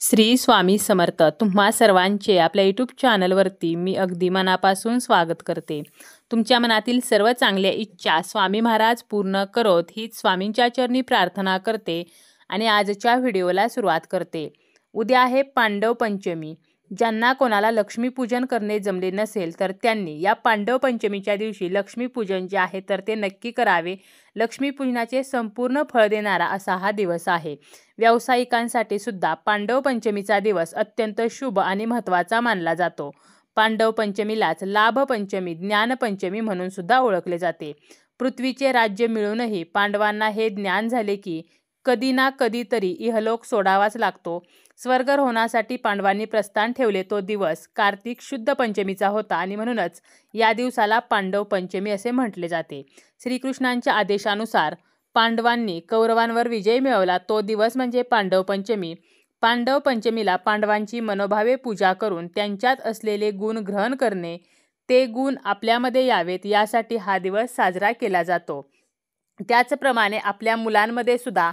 श्री स्वामी समर्थ तुम्हा सर्वांचे आपल्या यूट्यूब चॅनलवरती मी अगदी मनापासून स्वागत करते। तुमच्या मनातील सर्व चांगल्या इच्छा स्वामी महाराज पूर्ण करोत हीच स्वामींच्या चरणी प्रार्थना करते आणि आजच्या व्हिडिओला सुरुवात करते। उद्या आहे पांडव पंचमी। ज्यांना कोणाला लक्ष्मीपूजन करणे जमले नसेल तर त्यांनी या पांडव पंचमीच्या दिवशी लक्ष्मीपूजन जे आहे तर ते नक्की करावे। लक्ष्मीपूजनाचे संपूर्ण फळ देणारा असा हा दिवस आहे। व्यावसायिकांसाठी सुद्धा पांडव पंचमीचा दिवस अत्यंत शुभ आणि महत्त्वाचा मानला जातो। पांडव पंचमीलाच लाभ पंचमी, ज्ञान पंचमी म्हणून सुद्धा ओळखले जाते। पृथ्वीचे राज्य मिळूनही पांडवांना हे ज्ञान झाले की कधी ना कधीतरी इहलोक सोडावाच लागतो। स्वर्गारोहणासाठी पांडवांनी प्रस्थान ठेवले तो दिवस कार्तिक शुद्ध पंचमीचा होता आणि म्हणूनच या दिवसाला पांडव पंचमी असे म्हटले जाते। श्रीकृष्णांच्या आदेशानुसार पांडवांनी कौरवांवर विजय मिळवला तो दिवस म्हणजे पांडव पंचमी। पांडव पंचमीला पांडवांची मनोभावे पूजा करून त्यांच्यात असलेले गुण ग्रहण करणे, ते गुण आपल्यामध्ये यावेत यासाठी हा दिवस साजरा केला जातो। त्याचप्रमाणे आपल्या मुलांमध्ये सुद्धा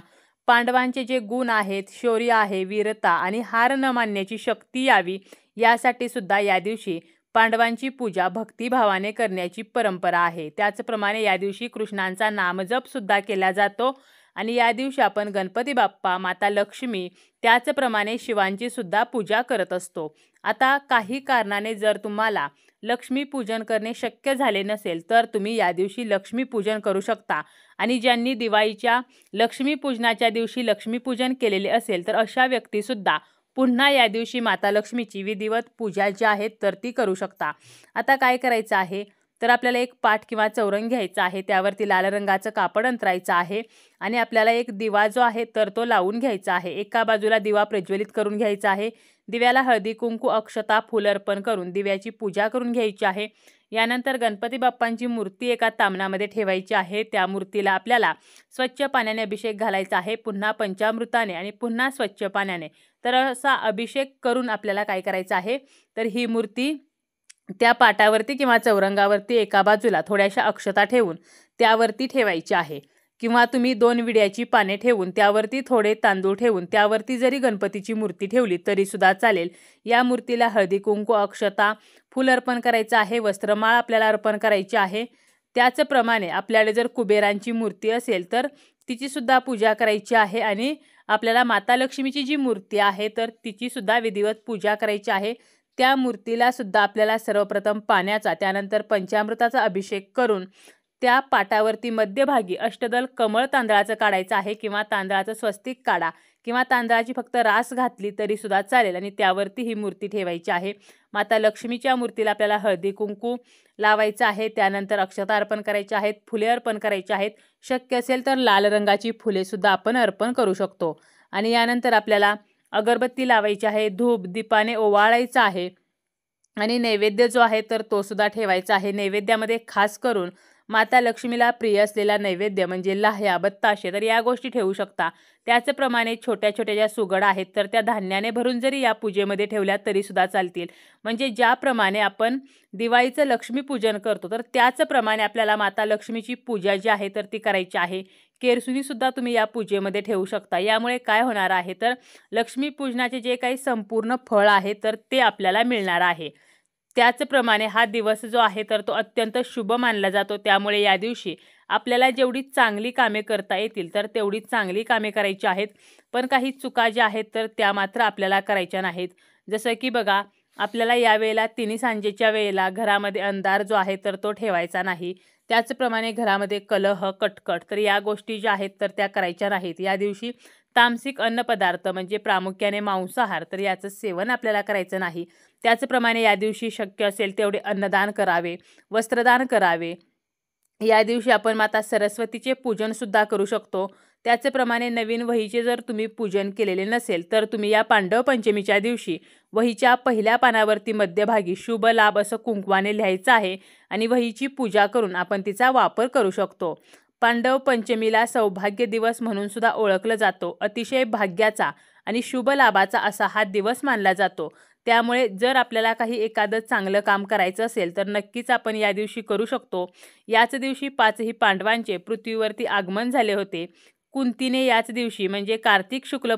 पांडवांचे जे गुण आहेत, शौर्य आहे, वीरता आणि हार न मानण्याची शक्ती यावी यासाठी सुद्धा या दिवशी पांडवांची पूजा भक्तिभावाने करण्याची परंपरा आहे। त्याचप्रमाणे या दिवशी कृष्णांचा नामजप सुद्धा केला जातो आणि या दिवशी आपण गणपती बाप्पा, माता लक्ष्मी, त्याचप्रमाणे शिवांची सुद्धा पूजा करत असतो। आता काही कारणाने जर तुम्हाला लक्ष्मीपूजन करणे शक्य झाले नसेल तर तुम्ही या दिवशी लक्ष्मीपूजन करू शकता आणि ज्यांनी दिवाळीच्या लक्ष्मीपूजनाच्या दिवशी लक्ष्मीपूजन केलेले असेल तर अशा व्यक्तीसुद्धा पुन्हा या दिवशी माता लक्ष्मीची विधिवत पूजा जी आहे तर ती करू शकता। आता काय करायचं आहे तर आपल्याला एक पाट किंवा चौरंग घ्यायचा आहे, त्यावरती लाल रंगाचं कापड अंतरायचं आहे आणि आपल्याला एक दिवा जो आहे तर तो लावून घ्यायचा आहे। एका बाजूला दिवा प्रज्वलित करून घ्यायचा आहे। दिव्याला हळदी कुंकू अक्षता फूल अर्पण करून दिव्याची पूजा करून घ्यायची आहे। यानंतर गणपती बाप्पांची मूर्ती एका तामणामध्ये ठेवायची आहे। त्या मूर्तीला आपल्याला स्वच्छ पाण्याने अभिषेक घालायचा आहे, पुन्हा पंचामृताने आणि पुन्हा स्वच्छ पाण्याने। तर असा अभिषेक करून आपल्याला काय करायचं आहे तर ही मूर्ती त्या पाटावरती किंवा चौरंगावरती एका बाजूला थोड्याशा अक्षता ठेवून त्यावरती ठेवायची आहे, किंवा तुम्ही 2 विड्याची पाने ठेवून त्यावरती थोडे तांदूळ ठेवून त्यावरती जरी गणपतीची मूर्ती ठेवली तरी सुद्धा चालेल। या मूर्तीला हळदी कुंकू अक्षता फूल अर्पण करायचं आहे, वस्त्रमाळ आपल्याला अर्पण करायची आहे। त्याचप्रमाणे आपल्याला जर कुबेरांची मूर्ती असेल तर तिची सुद्धा पूजा करायची आहे आणि आपल्याला माता लक्ष्मीची जी मूर्ती आहे तर तिची सुद्धा विधिवत पूजा करायची आहे। त्या मूर्तीला सुद्धा आपल्याला सर्वप्रथम पाण्याचा त्यानंतर पंचामृताचा अभिषेक करून त्या पाटावरती मध्यभागी अष्टदल कमळ तांदळाचं काढायचं आहे, किंवा तांदळाचं स्वस्तिक काढा, किंवा तांदळाची फक्त रास घातली तरी सुद्धा चालेल आणि त्यावरती ही मूर्ती ठेवायची आहे। माता लक्ष्मीच्या मूर्तीला आपल्याला हळदी कुंकू लावायचं आहे, त्यानंतर अक्षता अर्पण करायचे आहेत, फुले अर्पण करायची आहेत। शक्य असेल तर लाल रंगाची फुले सुद्धा आपण अर्पण करू शकतो आणि यानंतर आपल्याला अगरबत्ती लावायची आहे, धूप दीपाने ओवाळायचा आहे आणि नैवेद्य जो आहे तर तो सुद्धा ठेवायचा आहे। नैवेद्यामध्ये खास करून माता लक्ष्मीला प्रिय असलेला नैवेद्य म्हणजे लाह्या, बत्ताशे तर या गोष्टी ठेवू शकता। त्याचप्रमाणे छोट्या छोट्या ज्या सुगड आहेत तर त्या धान्याने भरून जरी या पूजेमध्ये ठेवल्या तरी सुद्धा चालतील। म्हणजे ज्याप्रमाणे आपण दिवाळीचं लक्ष्मीपूजन करतो तर त्याचप्रमाणे आपल्याला माता लक्ष्मीची पूजा जी आहे तर ती करायची आहे। केरसुणी सुद्धा तुम्ही या पूजेमध्ये ठेवू शकता। यामुळे काय होणार आहे तर लक्ष्मीपूजनाचे जे काही संपूर्ण फळ आहे तर ते आपल्याला मिळणार आहे। त्याचप्रमाणे हा दिवस जो आहे तर तो अत्यंत शुभ मानला जातो। त्यामुळे या दिवशी आपल्याला जेवढी चांगली कामे करता येतील तर तेवढी चांगली कामे करायची आहेत, पण काही चुका ज्या आहेत तर त्या मात्र आपल्याला करायच्या नाहीत। जसं की बघा, आपल्याला यावेळेला तिन्ही सांजेच्या वेळेला घरामध्ये अंधार जो आहे तर तो ठेवायचा नाही। त्याचप्रमाणे घरामध्ये कलह, कटकट तर या गोष्टी ज्या आहेत तर त्या करायच्या नाहीत। या दिवशी तामसिक अन्नपदार्थ म्हणजे प्रामुख्याने मांसाहार तर याचं सेवन आपल्याला करायचं नाही। त्याचप्रमाणे या दिवशी शक्य असेल तेवढे अन्नदान करावे, वस्त्रदान करावे। या दिवशी आपण माता सरस्वतीचे पूजन सुद्धा करू शकतो। त्याचप्रमाणे नवीन वहीचे जर तुम्ही पूजन केलेले नसेल तर तुम्ही या पांडव पंचमीच्या दिवशी वहीच्या पहिल्या पानावरती मध्यभागी शुभ लाभ असं कुंकवाने लिहायचं आहे आणि वहीची पूजा करून आपण तिचा वापर करू शकतो। पांडव पंचमीला सौभाग्य दिवस म्हणून सुद्धा ओळखलं जातो। अतिशय भाग्याचा आणि शुभ लाभाचा असा हा दिवस मानला जातो। त्यामुळे जर आपल्याला काही एखादं चांगलं काम करायचं असेल तर नक्कीच आपण या दिवशी करू शकतो। याच दिवशी 5ही पांडवांचे पृथ्वीवरती आगमन झाले होते। कुंतीने याच दिवशी म्हणजे कार्तिक शुक्ल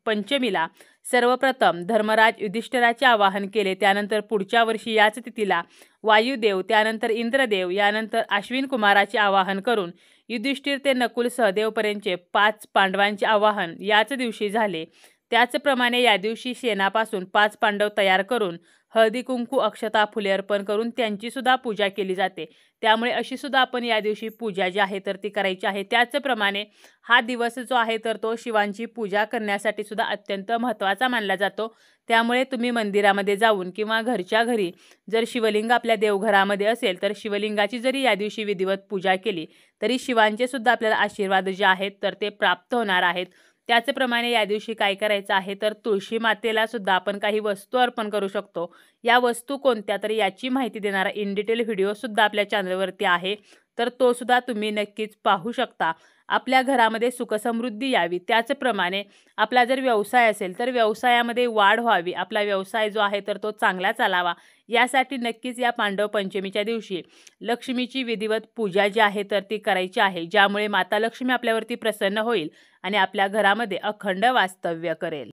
पंचमीला सर्वप्रथम धर्मराज युधिष्ठिराचे आवाहन केले, त्यानंतर पुढच्या वर्षी याच तिथीला वायुदेव, त्यानंतर इंद्रदेव, यानंतर अश्विन कुमाराचे आवाहन करून युधिष्ठिर ते नकुल सहदेवपर्यंतचे 5 पांडवांचे आवाहन याच दिवशी झाले. त्याचप्रमाणे या दिवशी शेणापासून 5 पांडव तयार करून हळदी कुंकू अक्षता फुले अर्पण करून त्यांची सुद्धा पूजा केली जाते. त्यामुळे अशी सुद्धा आपण या दिवशी पूजा जी आहे तर ती करायची आहे. त्याचप्रमाणे हा दिवस जो आहे तर तो शिवांची पूजा करण्यासाठी सुद्धा अत्यंत महत्त्वाचा मानला जातो. त्यामुळे तुम्ही मंदिरामध्ये जाऊन किंवा घरच्या घरी जर शिवलिंग आपल्या देवघरामध्ये असेल तर शिवलिंगाची जरी या दिवशी विधिवत पूजा केली तरी शिवांचे सुद्धा आपल्याला आशीर्वाद जे आहेत तर ते प्राप्त होणार आहेत. त्याचप्रमाणे या दिवशी काय करायचं आहे तर तुळशी मातेला सुद्धा आपण काही वस्तू अर्पण करू शकतो. या वस्तू कोणत्या तर याची माहिती देणारा इन डिटेल व्हिडिओ सुद्धा आपल्या चॅनलवरती आहे, तर तो सुद्धा तुम्ही नक्कीच पाहू शकता. आपल्या घरामध्ये सुखसमृद्धी यावी, त्याचप्रमाणे आपला जर व्यवसाय असेल तर व्यवसायामध्ये वाढ व्हावी, आपला व्यवसाय जो आहे तर तो चांगला चालावा, यासाठी नक्कीच या पांडव पंचमीच्या दिवशी लक्ष्मीची विधिवत पूजा जी आहे तर ती करायची आहे, ज्यामुळे माता लक्ष्मी आपल्यावरती प्रसन्न होईल आणि आपल्या घरामध्ये अखंड वास्तव्य करेल.